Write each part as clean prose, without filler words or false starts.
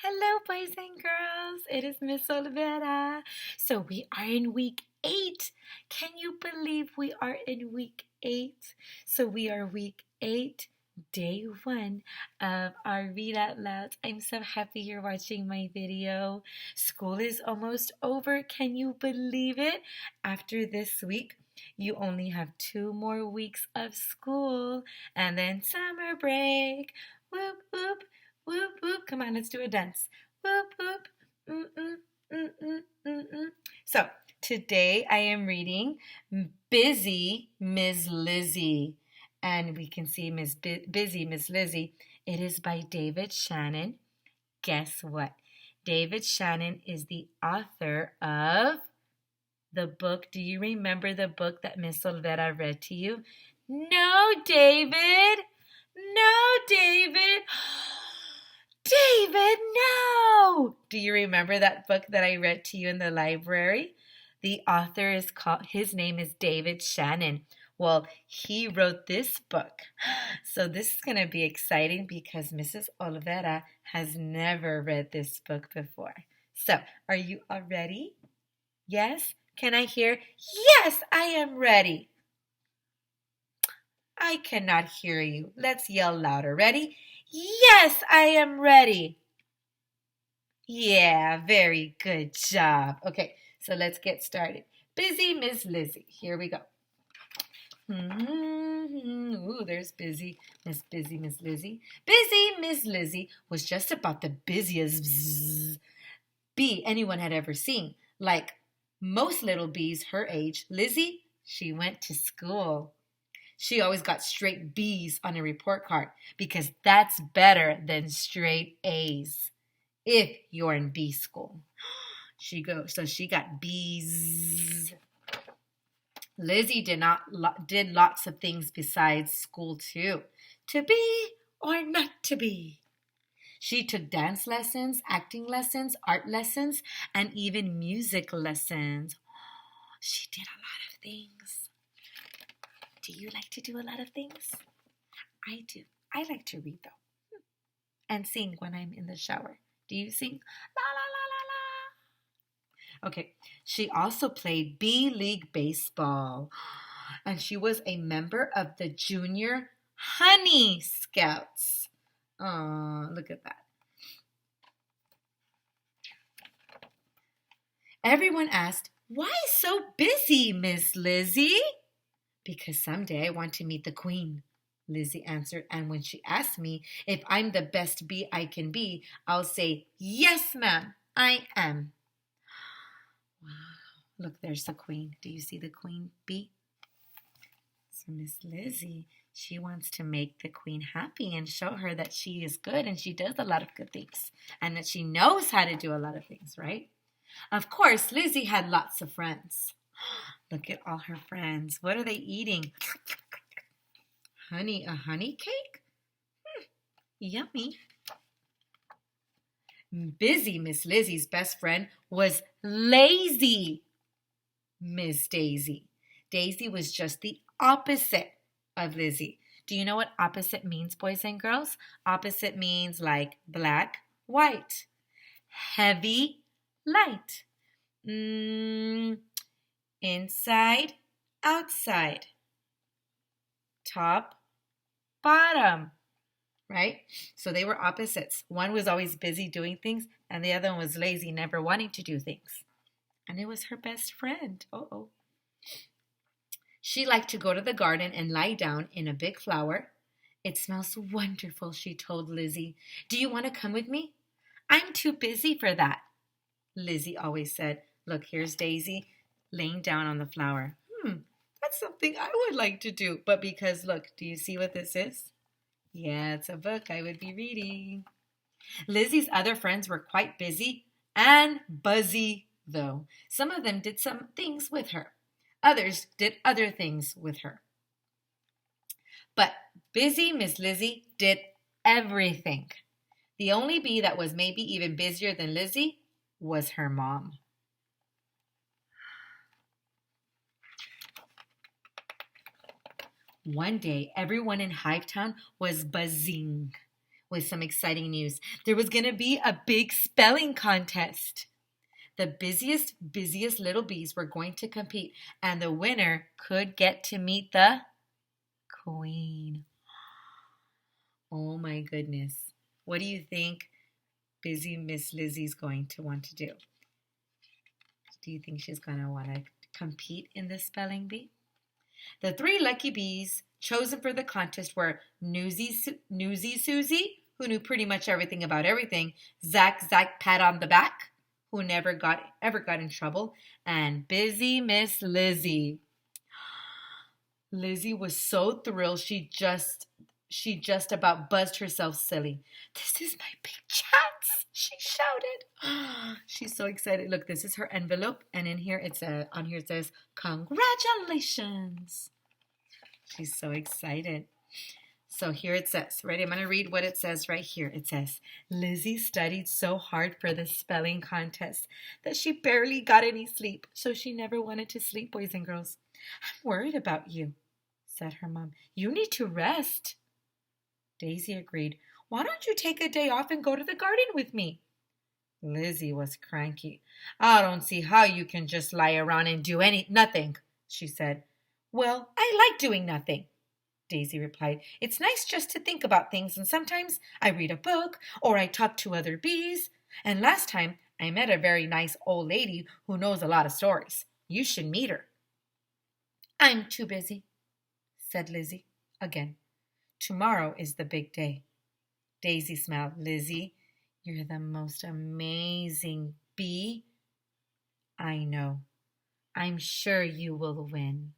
Hello, boys and girls. It is Miss Olvera. So we are in week 8. Can you believe we are in week 8? So we are week 8, day 1 of our Read Out Loud. I'm so happy you're watching my video. School is almost over. Can you believe it? After this week, you only have 2 more weeks of school and then summer break. Whoop, whoop. Whoop, whoop. Come on, let's do a dance. Whoop, whoop. Mm-mm, mm-mm, mm-mm. So, today I am reading Bizzy, Mizz Lizzie. And we can see Bizzy, Miss Lizzie. It is by David Shannon. Guess what? David Shannon is the author of the book. Do you remember the book that Miss Olvera read to you? No, David. No, David. David, no! Do you remember that book that I read to you in the library? The author is called, his name is David Shannon. Well, he wrote this book. So this is going to be exciting because Mrs. Olvera has never read this book before. So, are you all ready? Yes? Can I hear? Yes, I am ready. I cannot hear you. Let's yell louder. Ready? Yes, I am ready. Yeah, very good job. Okay, so let's get started. Bizzy, Miss Lizzie. Here we go. Ooh, there's Bizzy, Miss Lizzie. Bizzy, Miss Lizzie was just about the busiest bee anyone had ever seen. Like most little bees her age, Lizzie, she went to school. She always got straight B's on a report card because that's better than straight A's if you're in B school. She got B's. Lizzie did lots of things besides school too. To be or not to be. She took dance lessons, acting lessons, art lessons, and even music lessons. She did a lot of things. Do you like to do a lot of things? I do. I like to read though. And sing when I'm in the shower. Do you sing? La la la la la. Okay. She also played B-League baseball. And she was a member of the Junior Honey Scouts. Oh, look at that. Everyone asked, "Why so busy, Miss Lizzie?" "Because someday I want to meet the Queen," Lizzie answered. "And when she asks me if I'm the best bee I can be, I'll say, 'Yes, ma'am, I am.'" Wow. Look, there's the Queen. Do you see the Queen bee? So Miss Lizzie, she wants to make the Queen happy and show her that she is good and she does a lot of good things and that she knows how to do a lot of things, right? Of course, Lizzie had lots of friends. Look at all her friends. What are they eating? Honey, a honey cake? Yummy. Busy Miss Lizzie's best friend was lazy Miss Daisy. Daisy was just the opposite of Lizzie. Do you know what opposite means, boys and girls? Opposite means like black, white, heavy, light, inside, outside, top, bottom, right? So they were opposites. One was always busy doing things, and the other one was lazy, never wanting to do things. And it was her best friend. Uh-oh. She liked to go to the garden and lie down in a big flower. "It smells wonderful," she told Lizzie. "Do you want to come with me?" "I'm too busy for that," Lizzie always said. Look, here's Daisy laying down on the flower. That's something I would like to do. But because, look, do you see what this is? Yeah, it's a book I would be reading. Lizzie's other friends were quite busy and buzzy, though. Some of them did some things with her. Others did other things with her. But busy Miss Lizzie did everything. The only bee that was maybe even busier than Lizzie was her mom. One day, everyone in Hivetown was buzzing. with some exciting news. There was going to be a big spelling contest. The busiest little bees were going to compete, and the winner could get to meet the queen. Oh my goodness. What do you think busy Miss Lizzie's going to want to do? Do you think she's going to want to compete in the spelling bee? The 3 lucky bees chosen for the contest were Newsy Susie, who knew pretty much everything about everything, Zack Pat on the back, who ever got in trouble, and busy Miss Lizzie. Lizzie was so thrilled she just about buzzed herself silly. This is my big chance, she shouted. She's so excited. Look, this is her envelope, and in here it says, congratulations. She's so excited. So here it says, ready? I'm going to read what it says right here. It says, Lizzie studied so hard for the spelling contest that she barely got any sleep, so she never wanted to sleep, boys and girls. I'm worried about you, said her mom. You need to rest. Daisy agreed. Why don't you take a day off and go to the garden with me? Lizzie was cranky. I don't see how you can just lie around and do nothing, she said. Well, I like doing nothing, Daisy replied. It's nice just to think about things, and sometimes I read a book or I talk to other bees. And last time I met a very nice old lady who knows a lot of stories. You should meet her. I'm too busy, said Lizzie again. Tomorrow is the big day. Daisy smiled. Lizzie, you're the most amazing bee. I know. I'm sure you will win.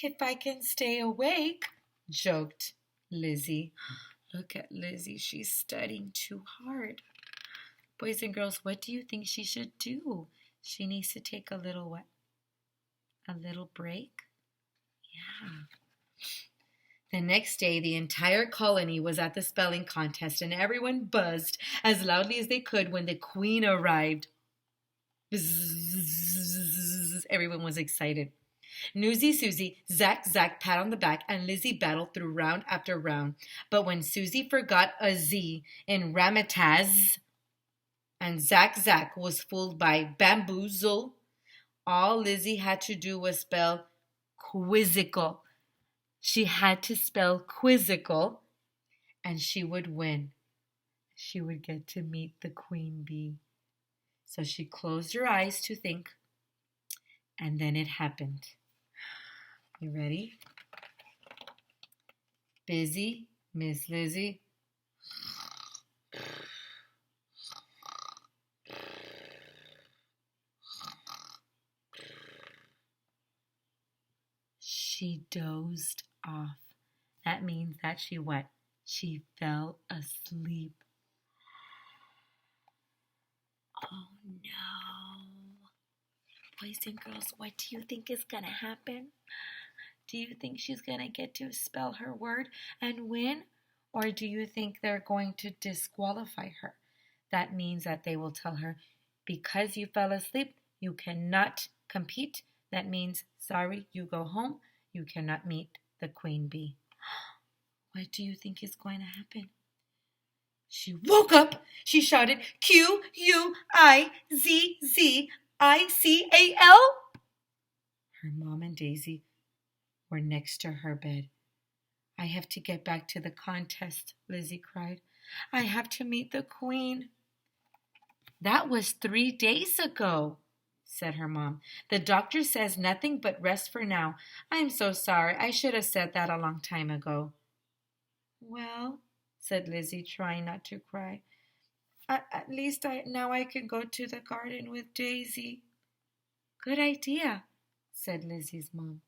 If I can stay awake, joked Lizzie. Look at Lizzie. She's studying too hard. Boys and girls, what do you think she should do? She needs to take a little what? A little break? Yeah. The next day, the entire colony was at the spelling contest, and everyone buzzed as loudly as they could when the queen arrived. Bzzz. Everyone was excited. Newsy Susie, Zack pat on the back, and Lizzie battled through round after round. But when Susie forgot a Z in Ramataz and Zack was fooled by bamboozle, all Lizzie had to do was spell quizzical. She had to spell quizzical, and she would win. She would get to meet the queen bee. So she closed her eyes to think, and then it happened. You ready? Busy Miss Lizzie. She dozed off. That means that she what? She fell asleep. Oh no. Boys and girls, what do you think is going to happen? Do you think she's going to get to spell her word and win? Or do you think they're going to disqualify her? That means that they will tell her, because you fell asleep, you cannot compete. That means, sorry, you go home. You cannot meet the queen bee. What do you think is going to happen? She woke up. She shouted, Q-U-I-Z-Z-I-C-A-L. Her mom and Daisy were next to her bed. I have to get back to the contest, Lizzie cried. I have to meet the queen. That was 3 days ago, said her mom. The doctor says nothing but rest for now. I'm so sorry. I should have said that a long time ago. Well, said Lizzie, trying not to cry. At least now I can go to the garden with Daisy. Good idea, said Lizzie's mom.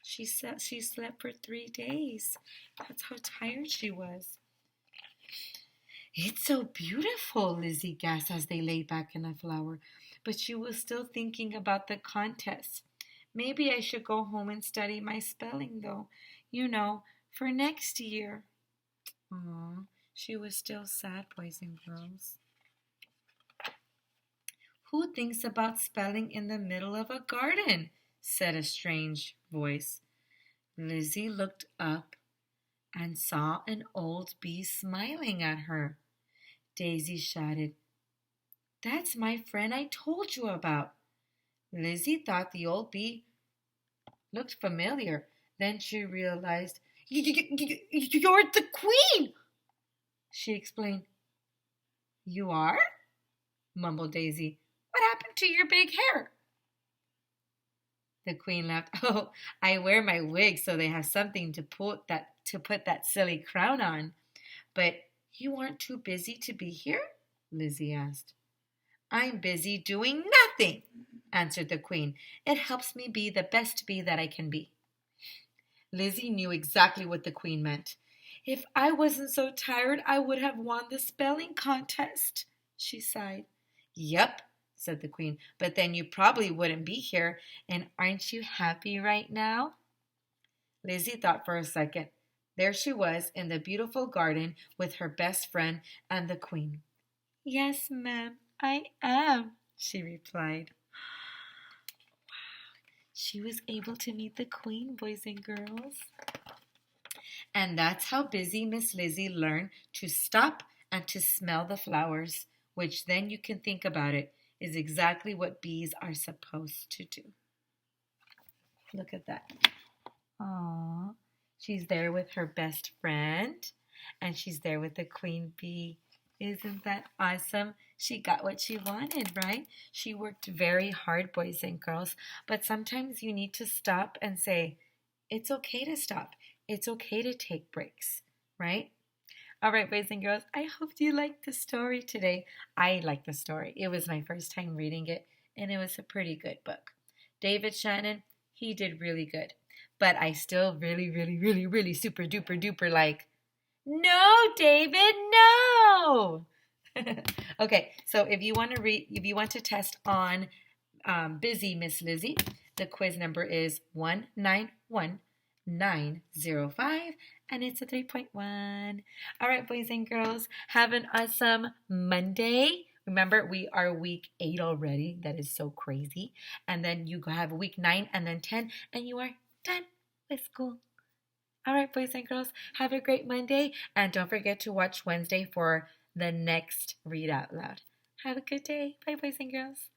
She slept for 3 days. That's how tired she was. It's so beautiful, Lizzie gasped as they lay back in a flower. But she was still thinking about the contest. Maybe I should go home and study my spelling, though. For next year. She was still sad, boys and girls. Who thinks about spelling in the middle of a garden? Said a strange voice. Lizzie looked up and saw an old bee smiling at her. Daisy shouted, "That's my friend I told you about." Lizzie thought the old bee looked familiar. Then she realized, "You're the queen!" She explained. "You are?" mumbled Daisy. "What happened to your big hair?" The queen laughed. "Oh, I wear my wig so they have something to put that silly crown on. But you aren't too busy to be here?" Lizzie asked. "I'm busy doing nothing," answered the queen. "It helps me be the best bee that I can be." Lizzie knew exactly what the queen meant. "If I wasn't so tired, I would have won the spelling contest," she sighed. "Yep," said the queen, "but then you probably wouldn't be here. And aren't you happy right now?" Lizzie thought for a second. There she was in the beautiful garden with her best friend and the queen. "Yes, ma'am, I am," she replied. She was able to meet the queen, boys and girls. And that's how busy Miss Lizzie learned to stop and to smell the flowers, which then you can think about it is exactly what bees are supposed to do. Look at that. Aww. She's there with her best friend, and she's there with the queen bee. Isn't that awesome? She got what she wanted, right? She worked very hard, boys and girls, but sometimes you need to stop and say, it's okay to stop. It's okay to take breaks, right? All right, boys and girls, I hope you liked the story today. I liked the story. It was my first time reading it, and it was a pretty good book. David Shannon, he did really good. But I still really, really, really, really super duper duper like, no, David, no. Okay, so if you want to test on Busy Miss Lizzie, the quiz number is 191905, and it's a 3.1. All right, boys and girls, have an awesome Monday. Remember, we are week 8 already. That is so crazy. And then you have week 9 and then 10, and you are done with school. All right, boys and girls, have a great Monday. And don't forget to watch Wednesday for the next Read Out Loud. Have a good day. Bye, boys and girls.